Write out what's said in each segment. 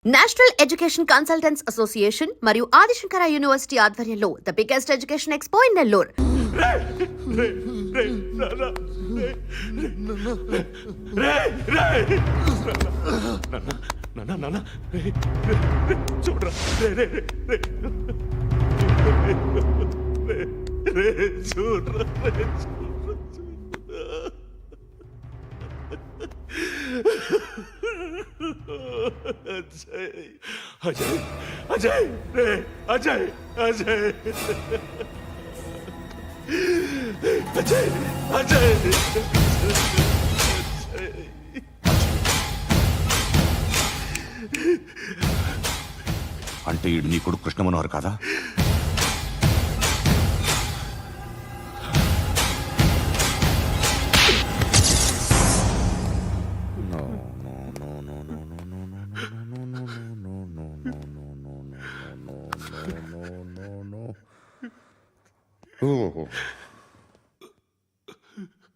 National education consultants association మరియు Adi Shankara university ఆధ్వర్యంలో the biggest education expo in Nellore. Ajay Ajay రే అజయ్ అజయ్ అజయ్ అజయ్ అంటే ఈడు నీ కొడుకు కృష్ణ మనోహర్ కాదా?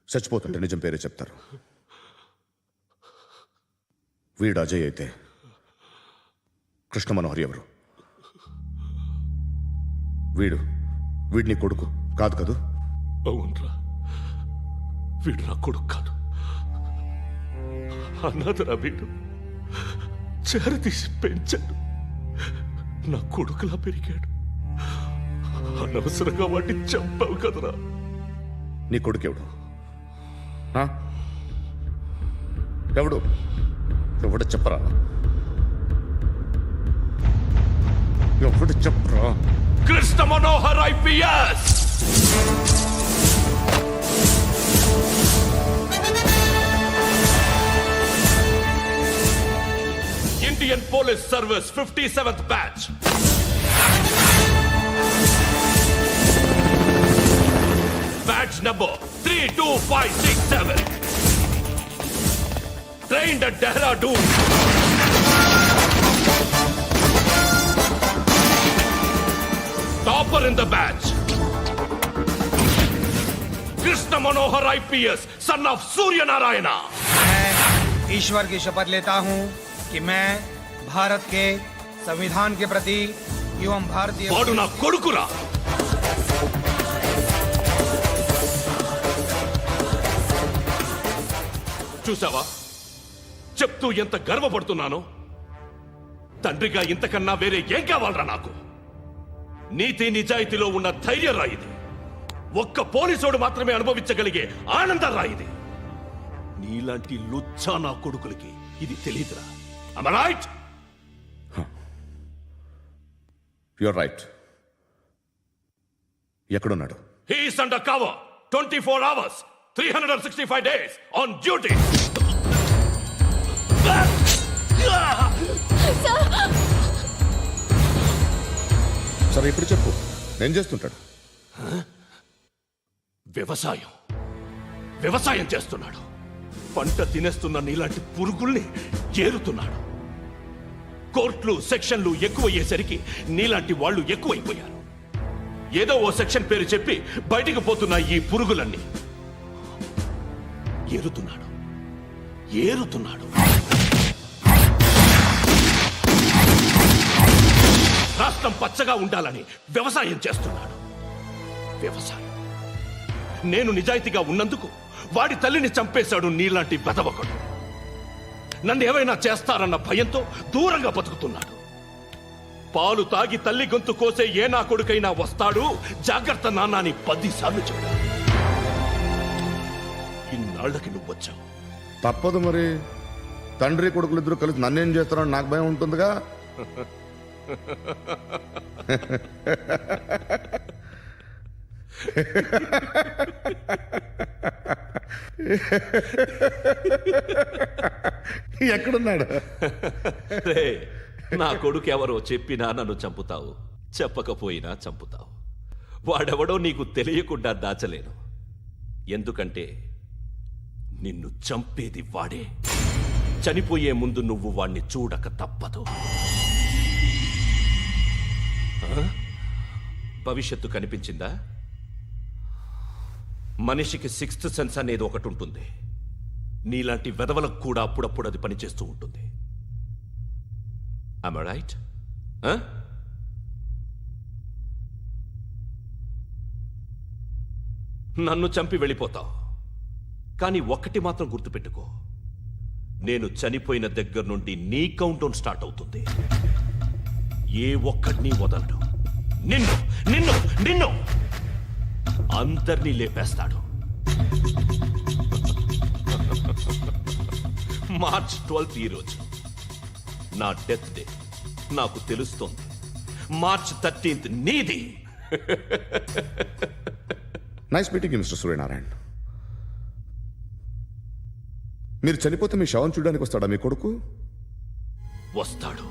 చచ్చిపోతుంటే నిజం పేరే చెప్తారు. వీడు అజయ్ అయితే కృష్ణ మనోహర్ ఎవరు? వీడిని కొడుకు కాదు కదూ? అవునరా, వీడు నా కొడుకు కాదు, అన్నదరా. వీడు చేరతీసి పెంచాడు, నా కొడుకులా పెరిగాడు. అనవసరంగా వాడిని చంపావు కదరా. నీ కొడుకెవడు? ఎవడు ఎవడు చెప్పరా? ఎవడు చెప్పరా? Krishna Manohar IPS. Indian police service 57th batch. Badge number 32567. Trained at Dehradun. Topper in the batch. Krishna Manohar IPS, son of Surya Narayana. मैं ईश्वर की शपथ लेता हूं कि मैं भारत के संविधान के प्रति एवं भारतीय वाडु ना कोडुकुरा. చూసావా, చెప్తూ ఎంత గర్వపడుతున్నానో. తండ్రిగా ఇంతకన్నా వేరే ఏం కావాలరా నాకు? నీతి నిజాయితీలో ఉన్న ధైర్యం రా ఇది. ఒక్క పోలీసోడు మాత్రమే అనుభవించగలిగే ఆనందం రా ఇది. నీలాంటి లుచ్చా నా కొడుకులకి ఇది తెలియదురా. Am I right? You're right. ఎక్కడున్నాడు? He is under cover 24 hours 365 days on duty. సరే ఇప్పుడు చెప్పు, ఏం చేస్తుంటాడు? వ్యవసాయం చేస్తున్నాడు. పంట తినేస్తున్న నీలాంటి పురుగుల్ని ఏరుతున్నాడు. కోర్టులు సెక్షన్లు ఎక్కువయ్యేసరికి నీలాంటి వాళ్ళు ఎక్కువైపోయారు. ఏదో ఓ సెక్షన్ పేరు చెప్పి బయటికి పోతున్న ఈ పురుగులన్నీ ఏరుతున్నాడు. రాష్ట్రం పచ్చగా ఉండాలని వ్యవసాయం చేస్తున్నాడు. నేను నిజాయితీగా ఉన్నందుకు వాడి తల్లిని చంపేశాడు నీలాంటి బెదవకుడు. నన్ను ఏమైనా చేస్తారన్న భయంతో దూరంగా బతుకుతున్నాడు. పాలు తాగి తల్లి గొంతు కోసే ఏ నా కొడుకైనా వస్తాడు, జాగ్రత్త నాన్న అని 10 సార్లు చెప్పాడు. ఇన్నాళ్ళకి నువ్వు వచ్చావు. తప్పదు మరి. తండ్రి కొడుకులు ఇద్దరు కలిసి నన్నేం చేస్తారని నాకు భయం ఉంటుందిగా. ఎక్కడున్నాడు? నా కొడుకు ఎవరో చెప్పినా నన్ను చంపుతావు, చెప్పకపోయినా చంపుతావు. వాడెవడో నీకు తెలియకుండా దాచలేను. ఎందుకంటే నిన్ను చంపేది వాడే. చనిపోయే ముందు నువ్వు వాణ్ణి చూడక తప్పదు. భవిష్యత్తు కనిపించిందా? మనిషికి 6th సెన్స్ అనేది ఒకటి ఉంటుంది. నీలాంటి వెధవలకు కూడా అప్పుడప్పుడు అది పనిచేస్తూ ఉంటుంది. Am I right? నన్ను చంపి వెళ్ళిపోతావు, కానీ ఒక్కటి మాత్రం గుర్తుపెట్టుకో, నేను చనిపోయిన దగ్గర నుండి నీ కౌంటౌన్ స్టార్ట్ అవుతుంది. ఏ ఒక్కడిని వదలడు. నిన్ను నిన్ను నిన్ను అందరినీ లేపేస్తాడు. మార్చ్ 12th ఈ రోజు నా డెత్ డే. నాకు తెలుస్తోంది మార్చ్ 13th నీది. Nice meeting mister Suryanarayana. మీరు చనిపోతే మీ శవం చూడడానికి వస్తాడా మీ కొడుకు? వస్తాడు.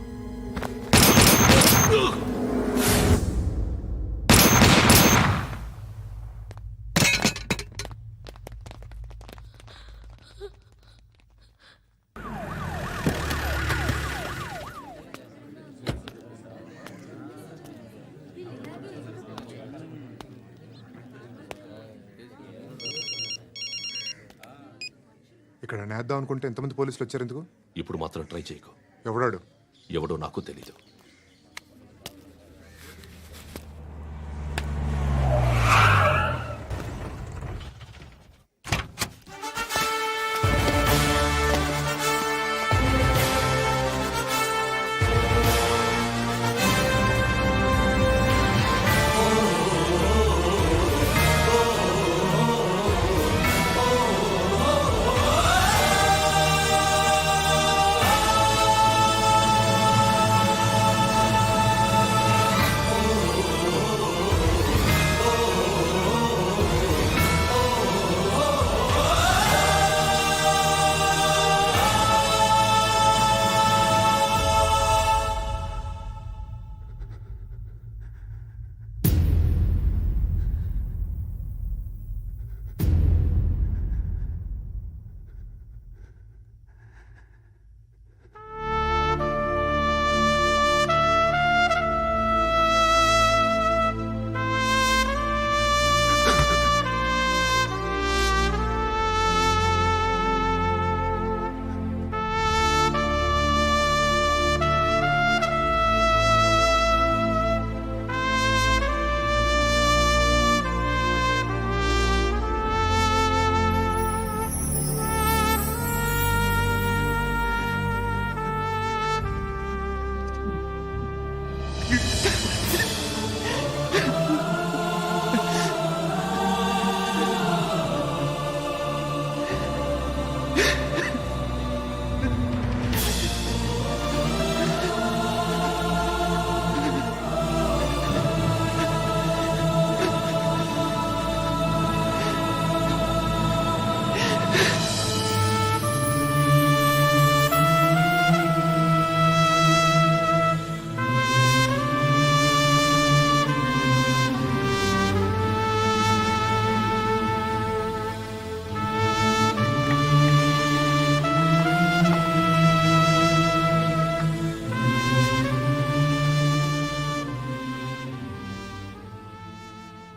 ఇక్కడ నేద్దాం అనుకుంటే ఎంతమంది పోలీసులు వచ్చారు ఎందుకు? ఇప్పుడు మాత్రం ట్రై చేయకు. ఎవడాడు? ఎవడో నాకు తెలీదు.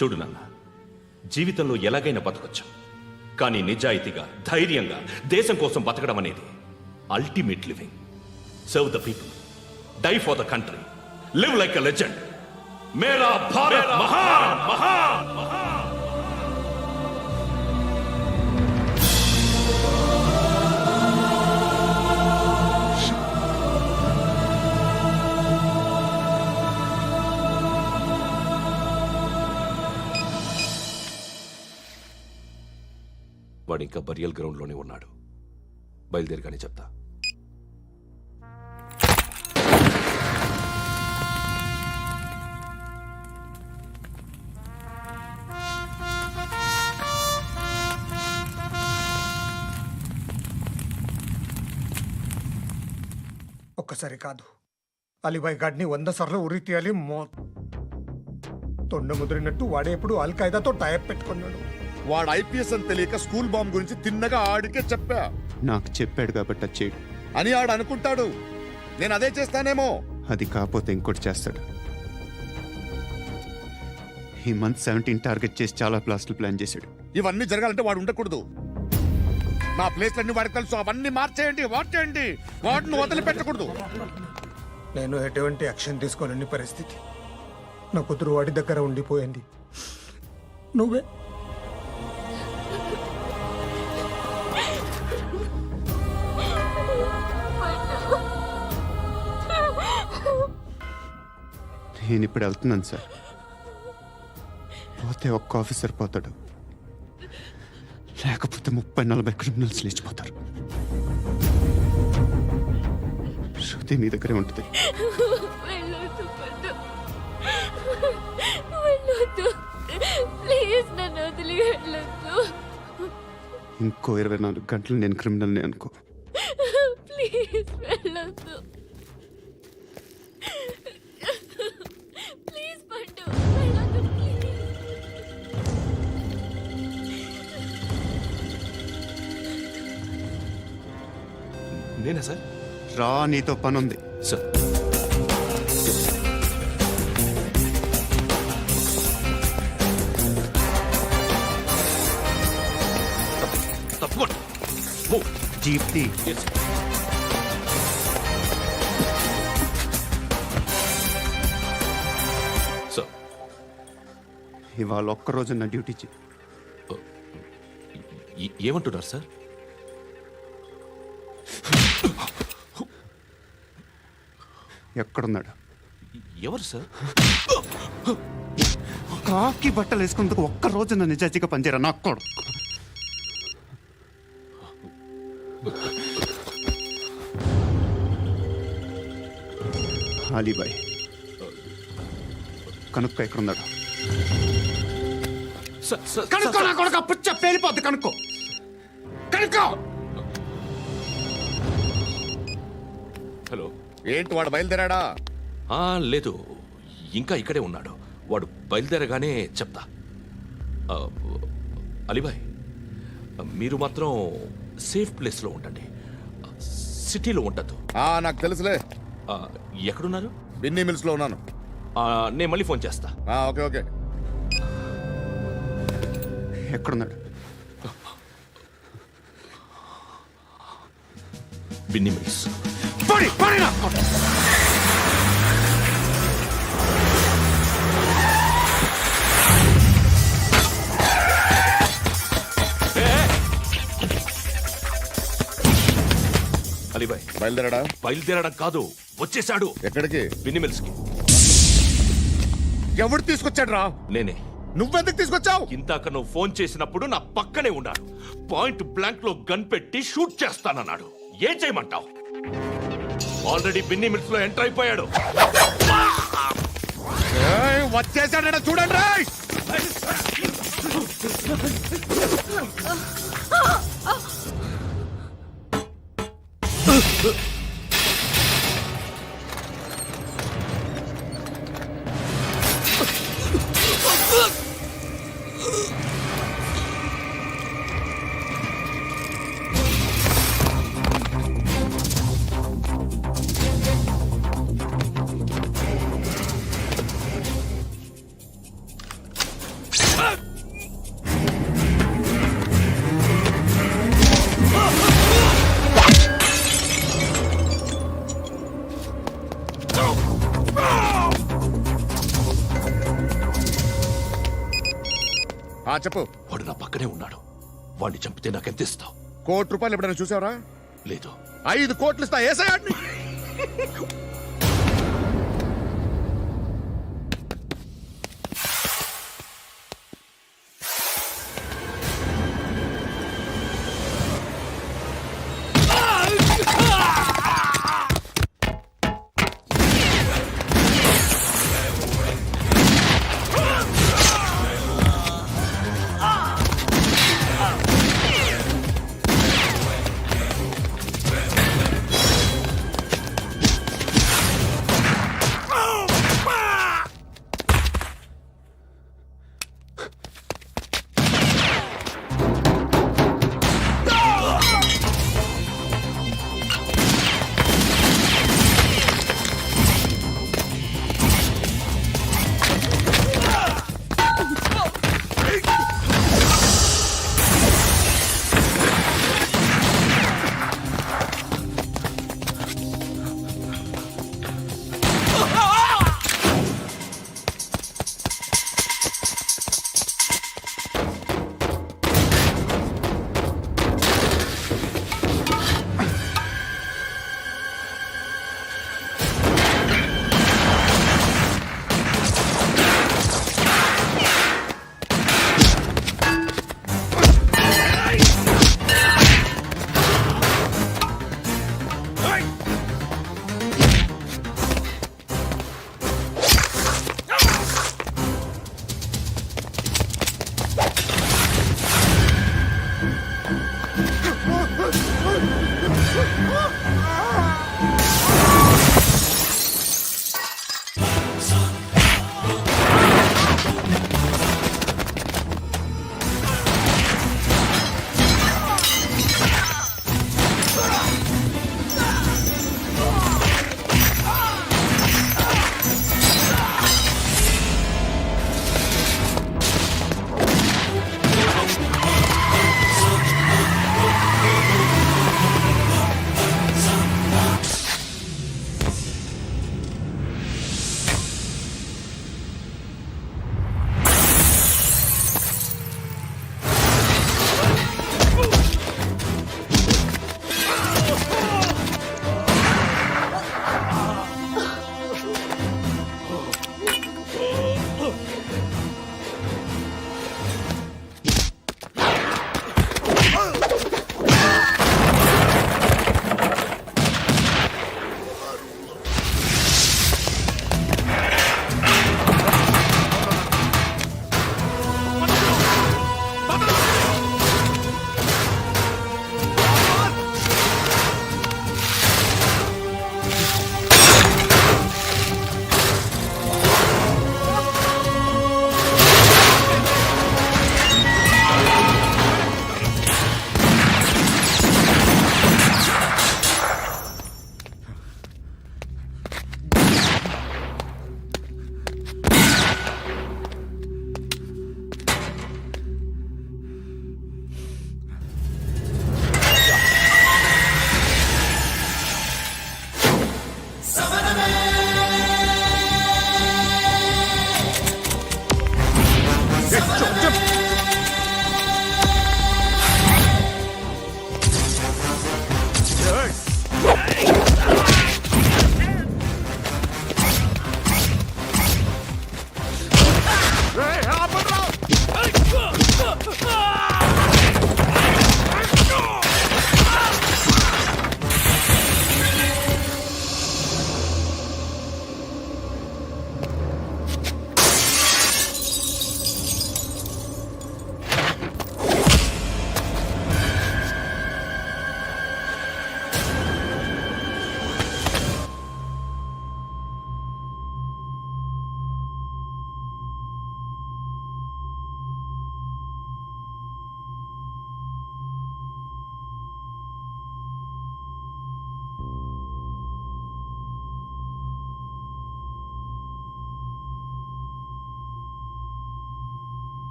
చూడు నాన్న, జీవితంలో ఎలాగైనా బతకొచ్చు, కానీ నిజాయితీగా ధైర్యంగా దేశం కోసం బతకడం అనేది ultimate living. Serve the people, die for the country, live like a legend. మేరా భారత్ మహాన్ మహాన్ మహాన్. వాడు ఇంకా బరియల్ గ్రౌండ్లోనే ఉన్నాడు. బయలుదేరగానే చెప్తా. ఒక్కసారి కాదు, అలీబాయ్ గాడిని 100 సార్లు ఉరి తీయాలి. తొండ ముదిరినట్టు వాడే ఎప్పుడు అల్ ఖైదాతో టైప్ పెట్టుకున్నాడు. వాడు ఐపీఎస్ అని తెలియక స్కూల్ బాంబ్ గురించి తిన్నగా ఆడికే చెప్పా. నాకు చెప్పాడు కాబట్టి అది చేయడు అని ఆడు అనుకుంటాడు. నేను అదే చేస్తానేమో. అది కాకపోతే ఇంకోటి చేస్తాడు. ఈ మంత్ 17 టార్గెట్ చేసి చాలా ప్లాస్ట్లు ప్లాన్ చేశాడు. ఇవన్నీ జరగాలంటే వాడు ఉండకూడదు. నా ప్లేస్లన్నీ వాడికి తెలుసు. అవన్నీ మార్చేయండి, వాటేయండి. వాటిని వదిలిపెట్టకూడదు. నేను ఎటువంటి యాక్షన్ తీసుకోలేని పరిస్థితి. నా కూతురు వాడి దగ్గర ఉండిపోయింది. నువ్వే నేను ఇప్పుడు వెళ్తున్నాను సార్. పోతే ఒక్క ఆఫీసర్ పోతాడు, లేకపోతే 30-40 క్రిమినల్స్ లేచిపోతారు. శృతి మీ దగ్గరే ఉంటుంది. వెళ్ళొద్దు పద్దు. వెళ్ళొద్దు ప్లీజ్, నన్ను వదిలి వెళ్ళొద్దు. ఇంకో 24 గంటలు నేను క్రిమినల్ని అనుకో. ప్లీజ్ వెళ్ళొద్దు. ప్లీజ్ పట్టు, వెళ్ళొద్దు ప్లీజ్. నేనా సార్? రా, నీతో పని ఉంది. సార్ తప్పకుండా. జీప్ తీ. సార్ ఇవాళ ఒక్కరోజు నా డ్యూటీ చేయి. ఏమంటున్నారు సార్? ఎక్కడున్నాడు? ఎవరు సార్? కాకి బట్టలు వేసుకున్నందుకు ఒక్కరోజు నా నిజాజీగా పనిచేయరా నాకు కూడా. అలీబాయ్ కనుక్కో ఎక్కడున్నాడు. కనుక్కో నా కొడుకు, పుచ్చ పేలిపోద్ది. కనుక్కో కనుక్కో. హలో. ఏంటి వాడు బయలుదేరాడా? లేదు, ఇంకా ఇక్కడే ఉన్నాడు. వాడు బయలుదేరగానే చెప్తా. అలీబాయ్, మీరు మాత్రం సేఫ్ ప్లేస్లో ఉండండి, సిటీలో ఉండద్దు. నాకు తెలుసులే. ఎక్కడున్నారు? బిన్నీ మిల్స్ లో ఉన్నాను. నేను మళ్ళీ ఫోన్ చేస్తా. Okay okay. ఎక్కడున్నాడు? బిన్నీ మిల్స్. అలీబాయ్ బయలుదేరాడా? బయలుదేరడం కాదు, వచ్చేసాడు. ఎక్కడికి? బిన్నీ మిల్స్ కి. ఎవడు తీసుకొచ్చాడు రా? నేనే. నువ్వెందుకు తీసుకొచ్చావు? ఇందాక నువ్వు ఫోన్ చేసినప్పుడు నా పక్కనే ఉన్నాడు. పాయింట్ బ్లాంక్ లో గన్ పెట్టి షూట్ చేస్తానన్నాడు. ఏం చేయమంటావు? ఆల్రెడీ బిన్నీ మిల్స్ లో ఎంటర్ అయిపోయాడు. వచ్చేసాడ చూడండి రా. చెప్పు. వాడు నా పక్కనే ఉన్నాడు. వాడిని చంపితే నాకెంత ఇస్తావు? ₹1,00,00,000 ఎప్పుడైనా చూసావరా? లేదు. 5 కోట్లు ఇస్తా. ఏసాయాడిని.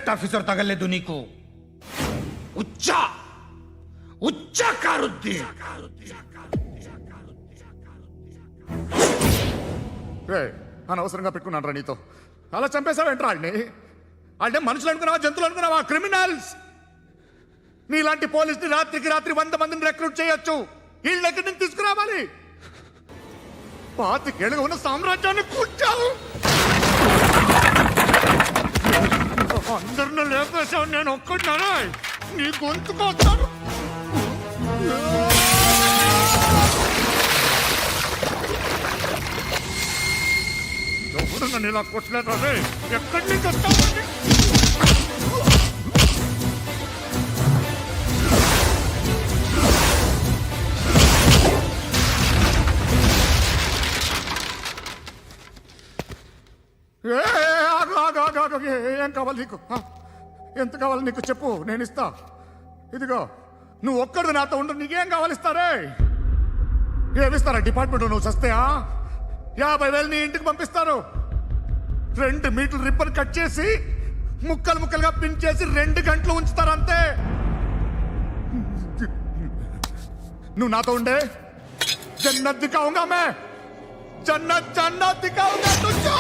కరెక్ట్ ఆఫీసర్ తగలేదు నీకు ఉచ్చా ఉచ్చా కారుద్ది అనవసరంగా పెట్టుకున్నాను రా నీతో అలా చంపేశావేంట్రా ఆయన్ని అంటే మనుషులు అనుకున్నావా జంతువులు అనుకున్నావా క్రిమినల్స్ నీలాంటి పోలీసుని రాత్రికి రాత్రి 100 మందిని రిక్రూట్ చేయొచ్చు వీళ్ళ దగ్గర నుంచి తీసుకురావాలి 25 ఏళ్ళుగా ఉన్న సామ్రాజ్యాన్ని కూర్చావు అందరిని లేపేశావు నేను ఒక్కడినారా నీ గొంతుకొస్తాను ఎవరు నన్ను ఇలా కొట్టలేదు రే ఎక్కడి నుంచి వస్తావు ఏం కావాలి నీకు ఎంత కావాలి నీకు చెప్పు నేను ఇస్తా ఇదిగో నువ్వు ఒక్కడు నాతో ఉండు నీకేం కావాలి ఇస్తారే ఏమిస్తారా డిపార్ట్మెంట్ నువ్వు చస్తేయా 50,000 నీ ఇంటికి పంపిస్తారు 2 మీటర్లు రిబ్బన్ కట్ చేసి ముక్కలు ముక్కలుగా పిన్ చేసి 2 గంటలు ఉంచుతారు అంతే నువ్వు నాతో ఉండే జన్నత్ దిఖాऊंगा मैं जन्नत जन्नत दिखाऊंगा तुझको